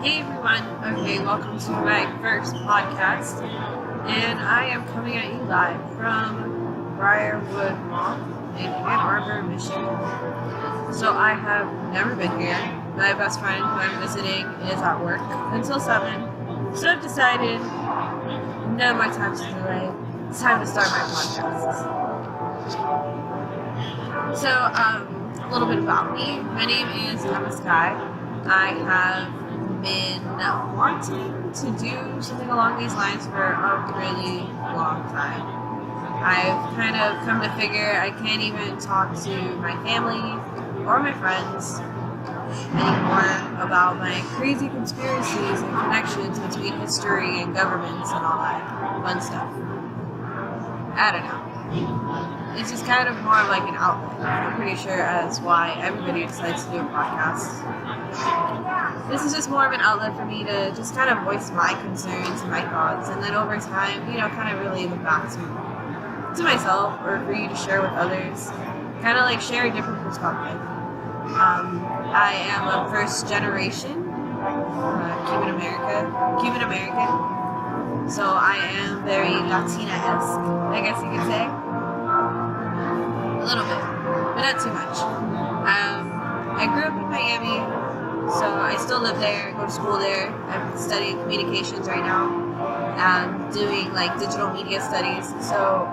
Hey everyone, okay, welcome to my first podcast, and I am coming at you live from Briarwood Mall in Ann Arbor, Michigan. So I have never been here. My best friend who I'm visiting is at work until 7, so I've decided none of my time's too late. It's time to start my podcast. So, a little bit about me. My name is Emma Sky. I have been wanting to do something along these lines for a really long time. I've kind of come to figure I can't even talk to my family or my friends anymore about my crazy conspiracies and connections between history and governments and all that fun stuff. I don't know. It's just kind of more of like an outlet. I'm pretty sure that's why everybody decides to do a podcast. This is just more of an outlet for me to just kind of voice my concerns and my thoughts, and then over time, kind of relay them back to myself or for you to share with others. Kind of like share a different perspective. I am a first generation Cuban American. So I am very Latina-esque, I guess you could say. A little bit, but not too much. I grew up in Miami, so I still live there, go to school there. I'm studying communications right now. I'm doing like digital media studies, so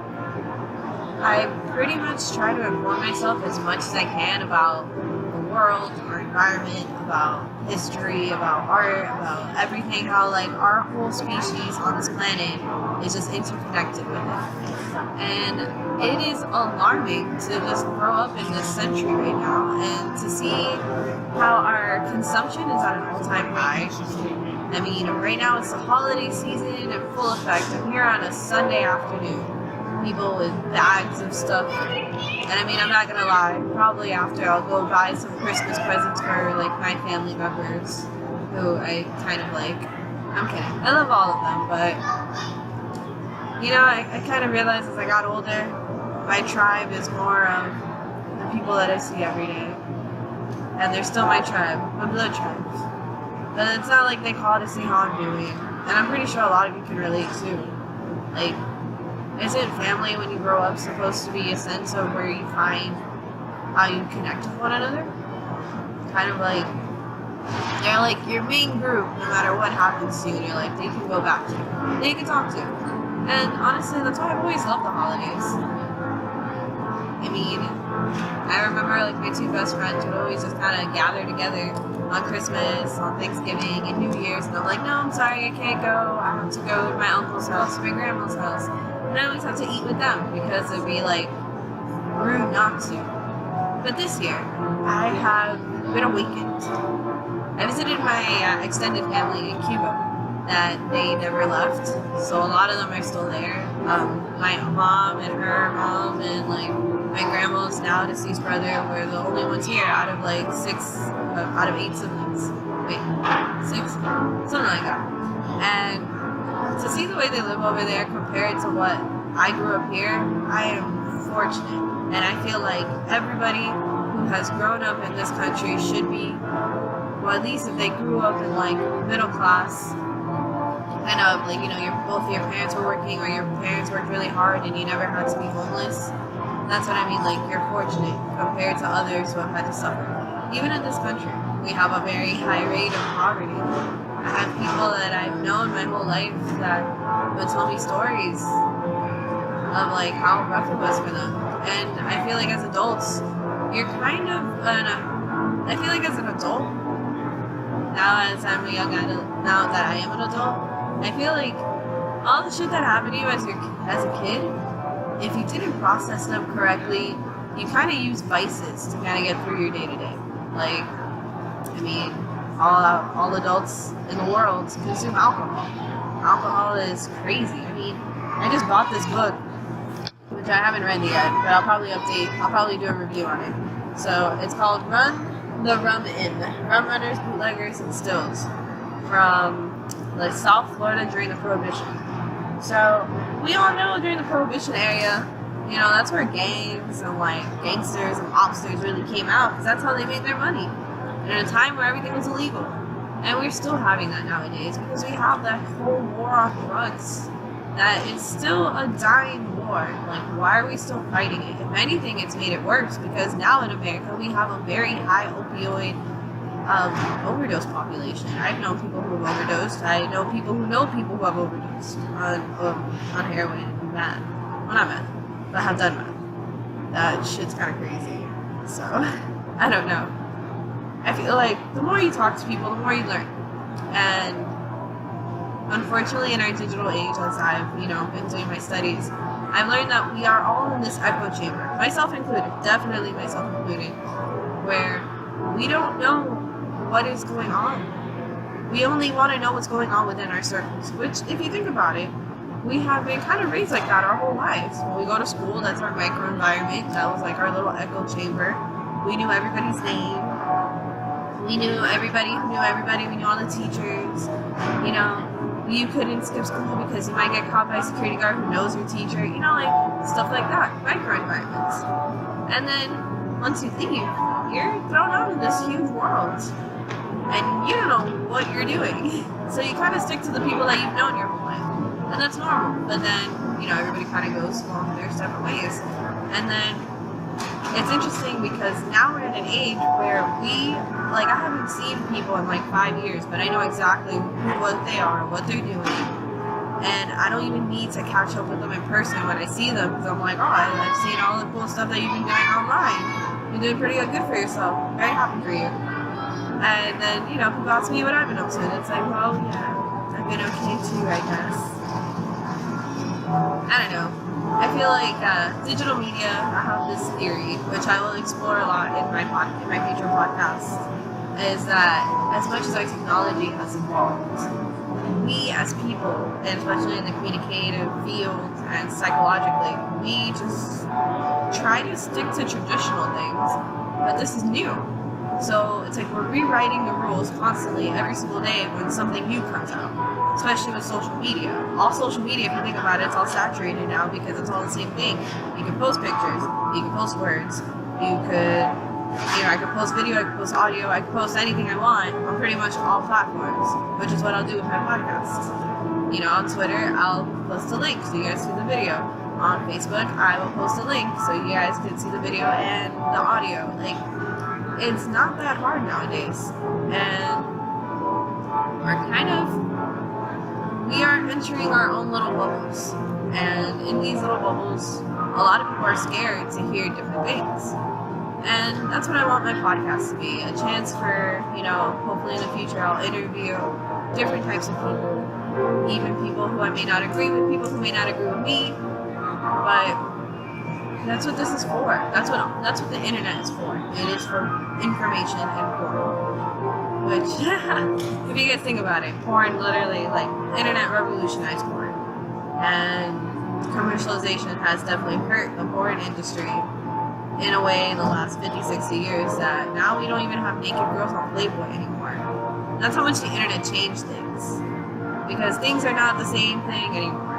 I pretty much try to inform myself as much as I can about the world, our environment, about history, about art, about everything, how like our whole species on this planet is just interconnected with it. And it is alarming to just grow up in this century right now and to see how our consumption is at an all-time high. I mean, right now it's the holiday season in full effect. I'm here on a Sunday afternoon. People with bags of stuff. And I mean, I'm not gonna lie, probably after I'll go buy some Christmas presents for like my family members who I kind of like. I'm kidding. I love all of them, but I kind of realized as I got older, my tribe is more of the people that I see every day. And they're still my tribe, my blood tribe. But it's not like they call to see how I'm doing. And I'm pretty sure a lot of you can relate too. Like, isn't family when you grow up supposed to be a sense of where you find how you connect with one another? Kind of like, they're like your main group no matter what happens to you, and you're like, they can go back to, they you can talk to. And honestly, that's why I've always loved the holidays. I mean, I remember like my two best friends would always just kind of gather together on Christmas, on Thanksgiving, and New Year's, and I'm like, no, I'm sorry, I can't go. I have to go to my uncle's house, my grandma's house. And I always have to eat with them because it'd be like rude not to. But this year, I have been awakened. I visited my extended family in Cuba that they never left, so a lot of them are still there. My mom and her mom and like my grandma's now deceased brother were the only ones here out of like 8 siblings. Wait, 6? Something like that. And to see the way they live over there compared to what I grew up here, I am fortunate. And I feel like everybody who has grown up in this country should be, well, at least if they grew up in like middle class, kind of like, both your parents were working or your parents worked really hard and you never had to be homeless. That's what I mean, like you're fortunate compared to others who have had to suffer. Even in this country, we have a very high rate of poverty. I have people that I've known my whole life that would tell me stories of like how rough it was for them. And I feel like as adults, you're kind of I feel like as an adult, now as I'm a young adult, now that I am an adult, I feel like all the shit that happened to you as a kid, if you didn't process them correctly, you kind of use vices to kind of get through your day-to-day. Like, I mean, all adults in the world consume alcohol. Alcohol is crazy. I mean, I just bought this book, which I haven't read yet, but I'll probably do a review on it. So it's called Run the Rum In, Rum Runners, Bootleggers, and Stills, from like South Florida during the Prohibition. So we all know during the Prohibition era, that's where gangs and like gangsters and mobsters really came out, because that's how they made their money. And in a time where everything was illegal. And we're still having that nowadays because we have that whole war on drugs that is still a dying war. Like, why are we still fighting it? If anything, it's made it worse because now in America we have a very high opioid overdose population. I've known people who have overdosed. I know people who have overdosed on heroin and meth. Well, not meth, but have done meth. That shit's kind of crazy. So, I don't know. I feel like the more you talk to people, the more you learn. And unfortunately, in our digital age, as I've, been doing my studies, I've learned that we are all in this echo chamber, myself included, definitely myself included, where we don't know what is going on. We only want to know what's going on within our circles, which, if you think about it, we have been kind of raised like that our whole lives. When we go to school, that's our microenvironment. That was like our little echo chamber. We knew everybody's name. We knew everybody who knew everybody. We knew all the teachers. You couldn't skip school because you might get caught by a security guard who knows your teacher. Like stuff like that. Microenvironments. And then once you leave, you're thrown out in this huge world. And you don't know what you're doing. So you kind of stick to the people that you've known your whole life. And that's normal. But then, everybody kind of goes along their separate ways. And then it's interesting because now we're in an age where I haven't seen people in 5 years, but I know exactly what they are, what they're doing. And I don't even need to catch up with them in person when I see them because I'm like, oh, I've seen all the cool stuff that you've been doing online. You're doing pretty good for yourself. Very happy for you. And then, people ask me what I've been up to, and it's like, well, yeah, I've been okay too, I guess. I don't know. I feel like digital media, I have this theory, which I will explore a lot in my future podcast, is that as much as our technology has evolved, we as people, and especially in the communicative field and psychologically, we just try to stick to traditional things, but this is new. So it's like we're rewriting the rules constantly every single day when something new comes out, especially with social media. All social media, if you think about it, it's all saturated now because it's all the same thing. You can post pictures, you can post words, you could, I could post video, I could post audio, I could post anything I want on pretty much all platforms, which is what I'll do with my podcast. On Twitter, I'll post a link so you guys see the video. On Facebook, I will post a link so you guys can see the video and the audio. It's not that hard nowadays, and we are entering our own little bubbles, and in these little bubbles, a lot of people are scared to hear different things, and that's what I want my podcast to be, a chance for, hopefully in the future I'll interview different types of people, even people who I may not agree with, people who may not agree with me, but that's what this is for. That's what the internet is for. It is for information and porn. Which, if you guys think about it, porn literally, internet revolutionized porn. And commercialization has definitely hurt the porn industry in a way in the last 50, 60 years that now we don't even have naked girls on Playboy anymore. That's how much the internet changed things. Because things are not the same thing anymore.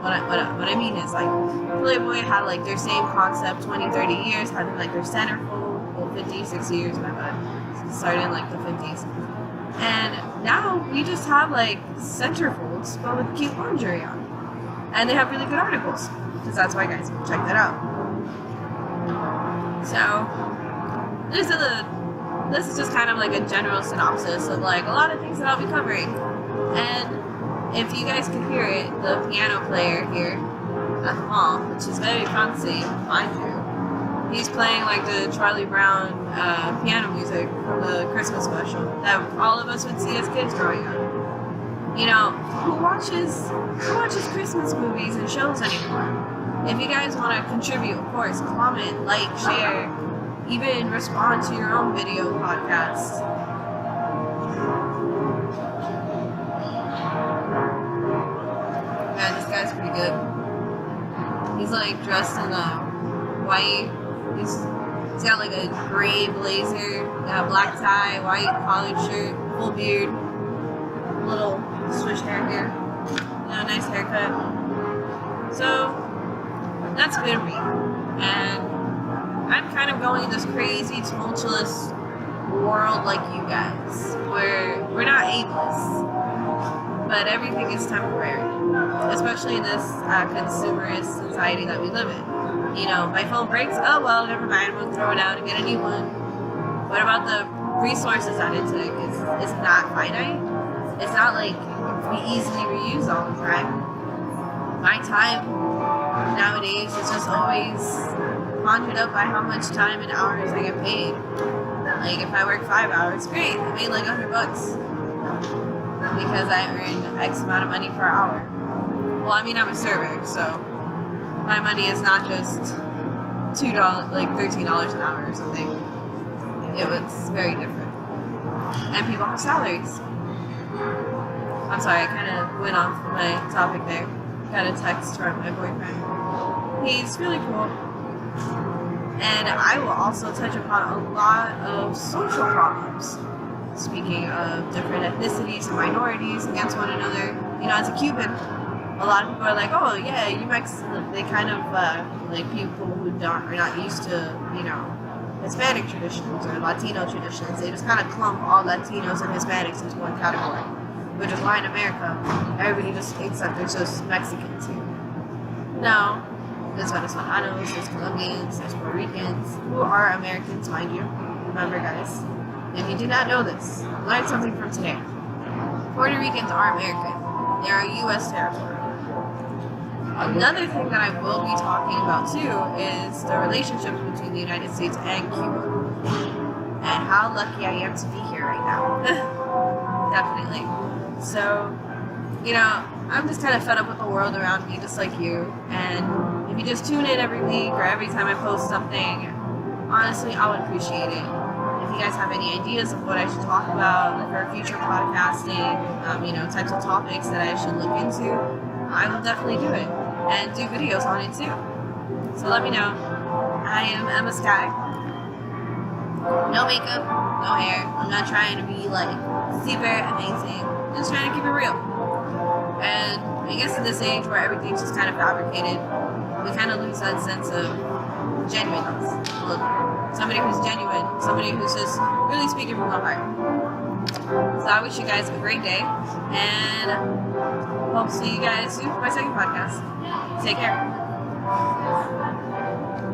What I mean is, Playboy had, their same concept 20, 30 years, having, their centerfold, 50, 60 years, my bad. Started in, the 50s. And now we just have, centerfolds, but with cute lingerie on. And they have really good articles. Because that's why, guys, check that out. So, this is just kind of, a general synopsis of, a lot of things that I'll be covering. And if you guys can hear it, the piano player here at the mall, which is very fancy, mind you, he's playing the Charlie Brown piano music from the Christmas special that all of us would see as kids growing up. Who watches Christmas movies and shows anymore? If you guys want to contribute, of course, comment, share, even respond to your own video podcast. Yeah, this guy's pretty good. He's dressed in white. He's got a gray blazer, got a black tie, white collared shirt, full beard, little swish hair here. Nice haircut. So that's been me. And I'm kind of going this crazy, tumultuous world like you guys, where we're not aimless, but everything is temporary, especially in this consumerist society that we live in. You know, my phone breaks, oh well, never mind, we'll throw it out and get a new one. What about the resources that it took? It's not finite. It's not like we easily reuse all the time. My time nowadays is just always conjured up by how much time and hours I get paid. Like if I work 5 hours, great, I made like $100 because I earn X amount of money per hour. Well, I mean, I'm a server, so my money is not just $2, like $13 an hour or something. It was very different. And people have salaries. I'm sorry, I kind of went off my topic there. Got a text from my boyfriend. He's really cool. And I will also touch upon a lot of social problems. Speaking of different ethnicities and minorities against one another. You know, as a Cuban, a lot of people are like, oh yeah, you Mexicans, they kind of like people who are not used to, you know, Hispanic traditions or Latino traditions. They just kind of clump all Latinos and Hispanics into one category. Which is why in America, everybody just thinks that there's just Mexicans here. No, there's Venezolanos, there's Colombians, there's Puerto Ricans, who are Americans, mind you. Remember, guys, if you did not know this, learn something from today. Puerto Ricans are American. They are U.S. territory. Another thing that I will be talking about too is the relationship between the United States and Cuba. And how lucky I am to be here right now. Definitely. So, you know, I'm just kind of fed up with the world around me, just like you. And if you just tune in every week or every time I post something, honestly, I would appreciate it. If you guys have any ideas of what I should talk about for future podcasting, you know, types of topics that I should look into, I will definitely do it and do videos on it too. So let me know. I am Emma Sky. No makeup, no hair. I'm not trying to be like super amazing. I'm just trying to keep it real. And I guess in this age where everything's just kind of fabricated, we kind of lose that sense of genuineness. Somebody who's genuine, somebody who's just really speaking from the heart. So I wish you guys a great day, and hope to see you guys soon for my second podcast. Take care.